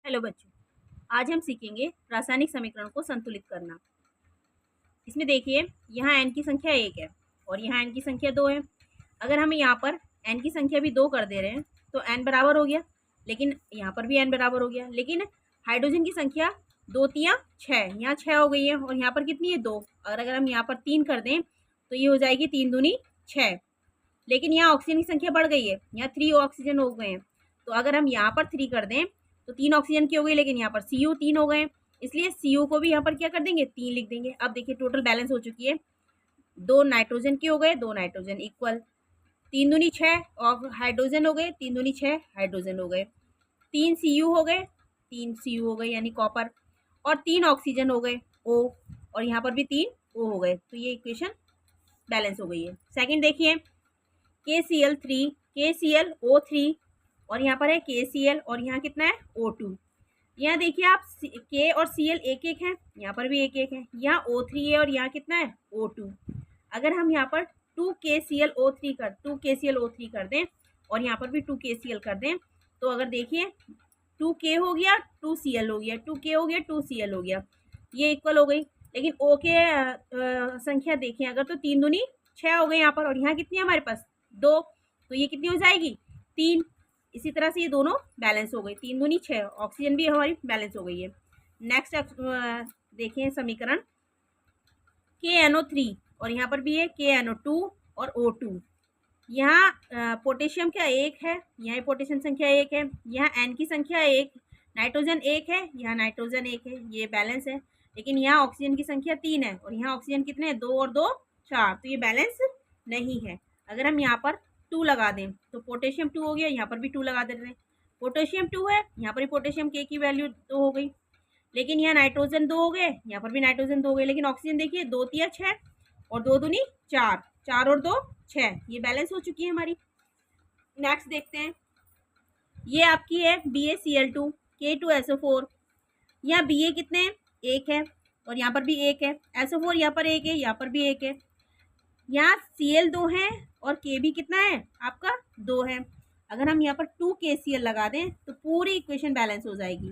Hello बच्चों, आज हम सीखेंगे रासायनिक समीकरण को संतुलित करना। इसमें देखिए, यहाँ n की संख्या 1 है और यहाँ n की संख्या 2 है। अगर हम यहाँ पर n की संख्या भी 2 कर दे रहे हैं तो n बराबर हो गया, लेकिन यहाँ पर भी n बराबर हो गया। लेकिन हाइड्रोजन की संख्या 2 तियाँ 6, यहाँ 6 हो गई है और यहाँ पर कितनी है 2। अगर हम यहाँ पर 3 कर दें तो ये हो जाएगी 3 दूनी 6। लेकिन यहाँ ऑक्सीजन की संख्या बढ़ गई है, यहाँ 3 ऑक्सीजन हो गए हैं। तो अगर हम यहाँ पर 3 कर दें तो 3 ऑक्सीजन की हो गई, लेकिन यहाँ पर Cu 3 हो गए, इसलिए Cu को भी यहाँ पर क्या कर देंगे 3 लिख देंगे। अब देखिए टोटल बैलेंस हो चुकी है, 2 नाइट्रोजन के हो गए, 2 नाइट्रोजन इक्वल 3 दूनी 6 और हाइड्रोजन हो गए, 3 दूनी 6 हाइड्रोजन हो गए, 3 Cu हो गए, 3 Cu हो गए यानी कॉपर, और 3 ऑक्सीजन हो गए O, और यहाँ पर भी 3 O हो गए। तो ये इक्वेशन बैलेंस हो गई है। सेकेंड देखिए KCl3 KClO3 और यहाँ पर है KCl और यहाँ कितना है O2। यहाँ देखिए आप K और Cl एक एक है, यहाँ पर भी एक एक है, यहाँ O3 है और यहाँ कितना है O2। अगर हम यहाँ पर 2KClO3 कर दें और यहाँ पर भी 2KCl कर दें तो अगर देखिए 2K हो गया 2Cl हो गया, 2K हो गया 2Cl हो गया, ये इक्वल हो गई। लेकिन O के संख्या देखें अगर तो 3 दूनी 6 हो गई यहाँ पर, और यहाँ कितनी है हमारे पास 2, तो ये कितनी हो जाएगी 3। इसी तरह से ये दोनों बैलेंस हो गई, 3 दूनी 6, ऑक्सीजन भी हमारी बैलेंस हो गई है। नेक्स्ट देखें समीकरण KNO3 और यहाँ पर भी है KNO2 और O2। यहाँ पोटेशियम क्या 1 है, यहाँ पोटेशियम संख्या 1 है, यहाँ N की संख्या 1, नाइट्रोजन 1 है, यहाँ नाइट्रोजन 1 है, ये बैलेंस है। लेकिन यहाँ ऑक्सीजन की संख्या 3 है और यहाँ ऑक्सीजन कितने हैं 2 और 2 4, तो ये बैलेंस नहीं है। अगर हम यहाँ पर 2 लगा दें तो पोटेशियम 2 हो गया, यहाँ पर भी 2 लगा दे रहे हैं, पोटेशियम 2 है, यहाँ पर भी पोटेशियम K की वैल्यू 2 हो गई। लेकिन यहाँ नाइट्रोजन 2 हो गए, यहाँ पर भी नाइट्रोजन 2 हो गए, लेकिन ऑक्सीजन देखिए 2 तिया 6 और 2 दूनी 4, 4 और 2 6, ये बैलेंस हो चुकी है हमारी। नेक्स्ट देखते हैं, ये आपकी है BaCl2 K2SO4। यहाँ Ba कितने हैं 1 है और यहाँ पर भी 1 है, SO4 यहाँ पर 1 है, यहाँ पर भी 1 है, यहाँ Cl 2 है और K भी कितना है आपका 2 है। अगर हम यहाँ पर 2KCl लगा दें तो पूरी इक्वेशन बैलेंस हो जाएगी।